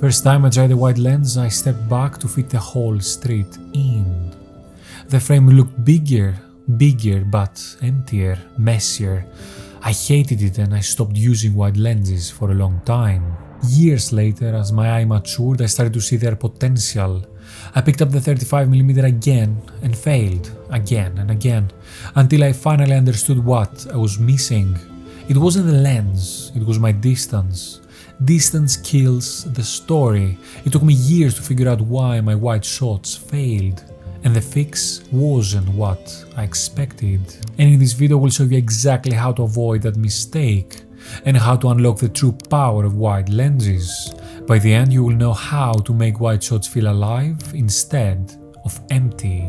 First time I tried the wide lens, I stepped back to fit the whole street in. The frame looked bigger, but emptier, messier. I hated it and I stopped using wide lenses for a long time. Years later, as my eye matured, I started to see their potential. I picked up the 35mm again and failed again and again, until I finally understood what I was missing. It wasn't the lens, it was my distance. Distance kills the story. It took me years to figure out why my wide shots failed. And the fix wasn't what I expected. And in this video I will show you exactly how to avoid that mistake and how to unlock the true power of wide lenses. By the end you will know how to make wide shots feel alive instead of empty.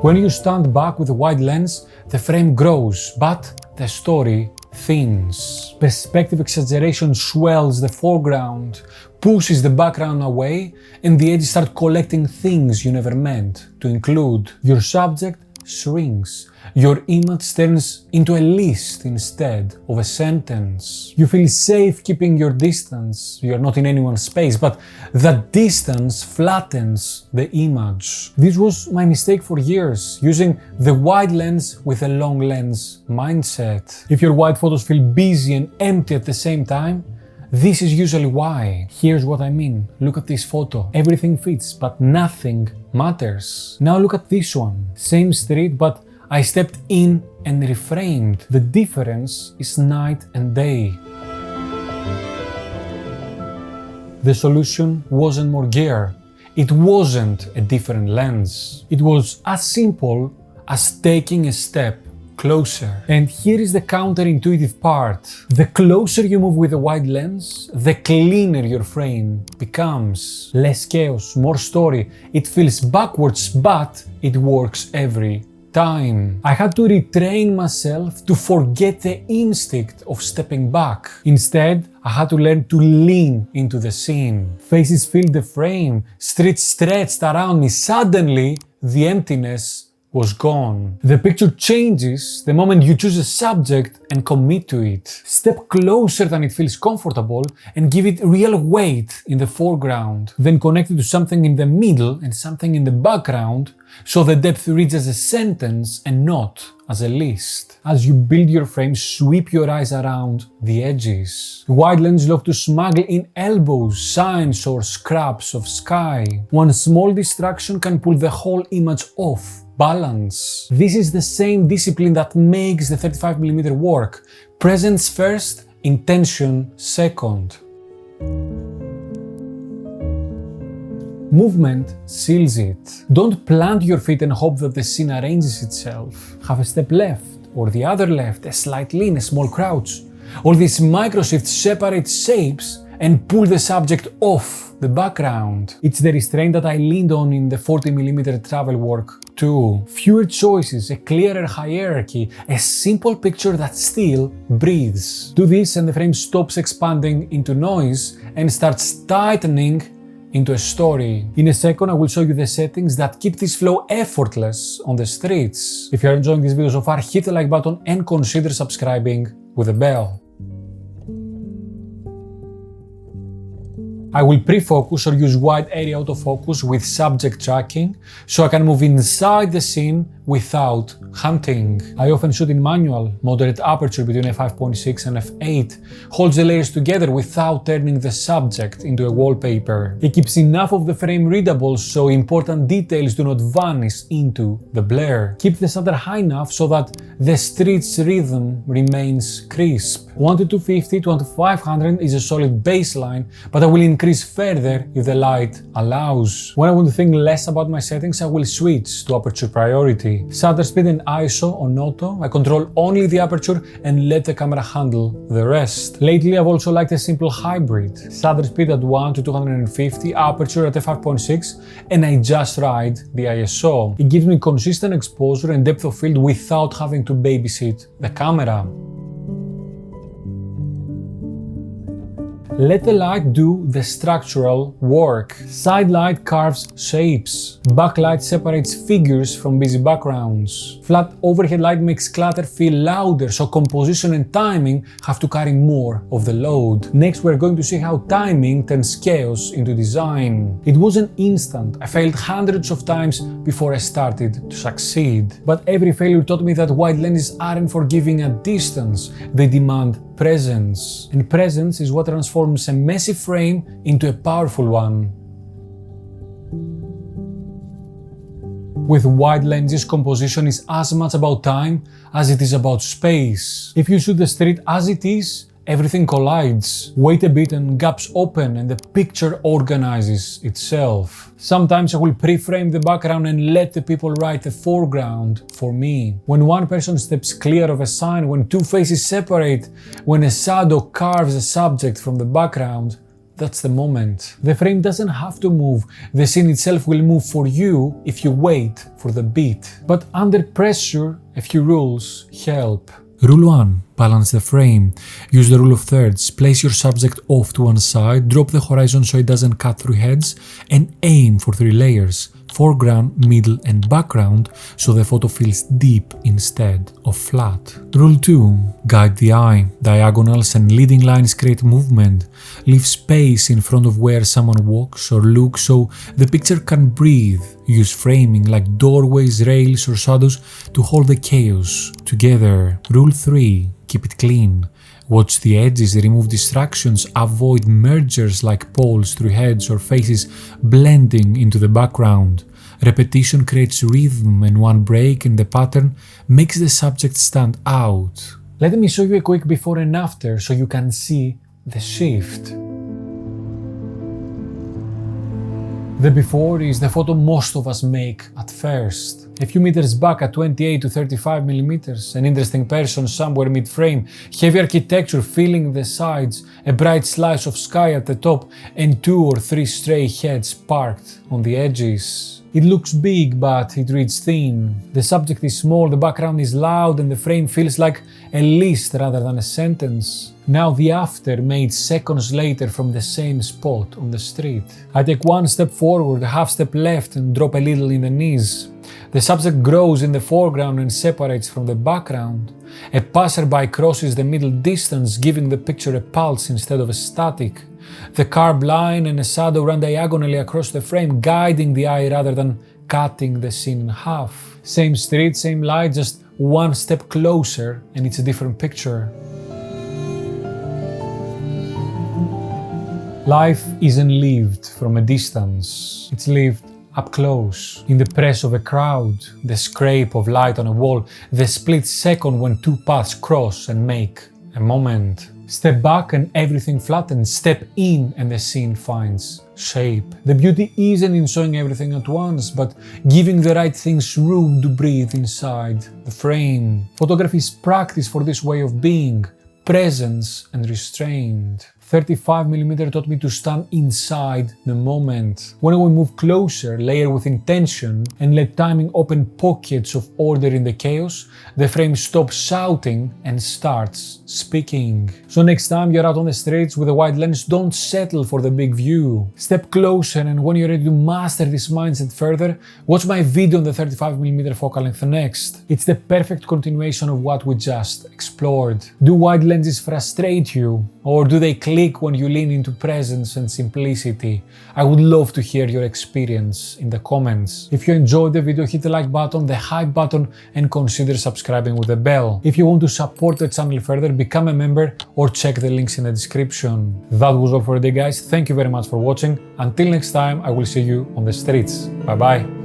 When you stand back with a wide lens, the frame grows, but the story thins. Perspective exaggeration swells the foreground, pushes the background away, and the edges start collecting things you never meant to include. Your subject shrinks. Your image turns into a list instead of a sentence. You feel safe keeping your distance. You are not in anyone's space, but that distance flattens the image. This was my mistake for years, using the wide lens with a long lens mindset. If your wide photos feel busy and empty at the same time, this is usually why. Here's what I mean. Look at this photo. Everything fits, but nothing matters. Now look at this one. Same street, but I stepped in and reframed. The difference is night and day. The solution wasn't more gear. It wasn't a different lens. It was as simple as taking a step closer. And here is the counterintuitive part. The closer you move with a wide lens, the cleaner your frame becomes. Less chaos, more story. It feels backwards, but it works every time. I had to retrain myself to forget the instinct of stepping back. Instead, I had to learn to lean into the scene. Faces filled the frame, streets stretched around me. Suddenly, the emptiness was gone. The picture changes the moment you choose a subject and commit to it. Step closer than it feels comfortable and give it real weight in the foreground. Then connect it to something in the middle and something in the background, so the depth reads as a sentence and not as a list. As you build your frame, sweep your eyes around the edges. Wide lenses love to smuggle in elbows, signs, or scraps of sky. One small distraction can pull the whole image off balance. This is the same discipline that makes the 35mm work. Presence first, intention second. Movement seals it. Don't plant your feet and hope that the scene arranges itself. Have a step left or the other left, a slight lean, a small crouch. All these micro shifts separate shapes and pull the subject off the background. It's the restraint that I leaned on in the 40mm travel work too. Fewer choices, a clearer hierarchy, a simple picture that still breathes. Do this and the frame stops expanding into noise and starts tightening into a story. In a second I will show you the settings that keep this flow effortless on the streets. If you are enjoying this video so far, hit the like button and consider subscribing with a bell. I will pre-focus or use wide area autofocus with subject tracking, so I can move inside the scene without hunting. I often shoot in manual, moderate aperture between f5.6 and f8, holds the layers together without turning the subject into a wallpaper. It keeps enough of the frame readable so important details do not vanish into the blur. Keep the shutter high enough so that the street's rhythm remains crisp. 1 to 250 to 1 to 500 is a solid baseline, but I will increase further if the light allows. When I want to think less about my settings, I will switch to aperture priority. Shutter speed and ISO on auto, I control only the aperture and let the camera handle the rest. Lately I've also liked a simple hybrid. Shutter speed at 1 to 250, aperture at f5.6, and I just ride the ISO. It gives me consistent exposure and depth of field without having to babysit the camera. Let the light do the structural work. Side light carves shapes. Backlight separates figures from busy backgrounds. Flat overhead light makes clutter feel louder, so composition and timing have to carry more of the load. Next, we're going to see how timing turns chaos into design. It wasn't instant. I failed hundreds of times before I started to succeed. But every failure taught me that wide lenses aren't for giving at distance. They demand presence. And presence is what transforms a messy frame into a powerful one. With wide lenses, composition is as much about time as it is about space. If you shoot the street as it is, everything collides. Wait a bit and gaps open and the picture organizes itself. Sometimes I will pre-frame the background and let the people write the foreground for me. When one person steps clear of a sign, when two faces separate, when a shadow carves a subject from the background, that's the moment. The frame doesn't have to move. The scene itself will move for you if you wait for the beat. But under pressure, a few rules help. Rule 1. Balance the frame. Use the rule of thirds. Place your subject off to one side, drop the horizon so it doesn't cut through heads, and aim for 3 layers. Foreground, middle and background, so the photo feels deep instead of flat. Rule 2. Guide the eye. Diagonals and leading lines create movement. Leave space in front of where someone walks or looks so the picture can breathe. Use framing like doorways, rails or shadows to hold the chaos together. Rule 3. Keep it clean. Watch the edges, remove distractions, avoid mergers like poles through heads or faces blending into the background. Repetition creates rhythm and one break in the pattern makes the subject stand out. Let me show you a quick before and after so you can see the shift. The before is the photo most of us make at first. A few meters back at 28 to 35 millimeters, an interesting person somewhere mid-frame, heavy architecture filling the sides, a bright slice of sky at the top, and 2 or 3 stray heads parked on the edges. It looks big, but it reads thin. The subject is small, the background is loud, and the frame feels like a list rather than a sentence. Now the after made seconds later from the same spot on the street. I take one step forward, a half step left, and drop a little in the knees. The subject grows in the foreground and separates from the background. A passerby crosses the middle distance, giving the picture a pulse instead of a static. The carved line and a shadow run diagonally across the frame, guiding the eye rather than cutting the scene in half. Same street, same light, just one step closer and it's a different picture. Life isn't lived from a distance, it's lived up close, in the press of a crowd, the scrape of light on a wall, the split second when two paths cross and make a moment. Step back and everything flattens, step in and the scene finds shape. The beauty isn't in showing everything at once, but giving the right things room to breathe inside the frame. Photography is practice for this way of being, presence and restraint. 35mm taught me to stand inside the moment. When we move closer, layer with intention, and let timing open pockets of order in the chaos, the frame stops shouting and starts speaking. So next time you're out on the streets with a wide lens, don't settle for the big view. Step closer, and when you're ready to master this mindset further, watch my video on the 35mm focal length next. It's the perfect continuation of what we just explored. Do wide lenses frustrate you? Or do they click when you lean into presence and simplicity? I would love to hear your experience in the comments. If you enjoyed the video, hit the like button, the hype button, and consider subscribing with the bell. If you want to support the channel further, become a member or check the links in the description. That was all for today, guys. Thank you very much for watching. Until next time, I will see you on the streets. Bye bye.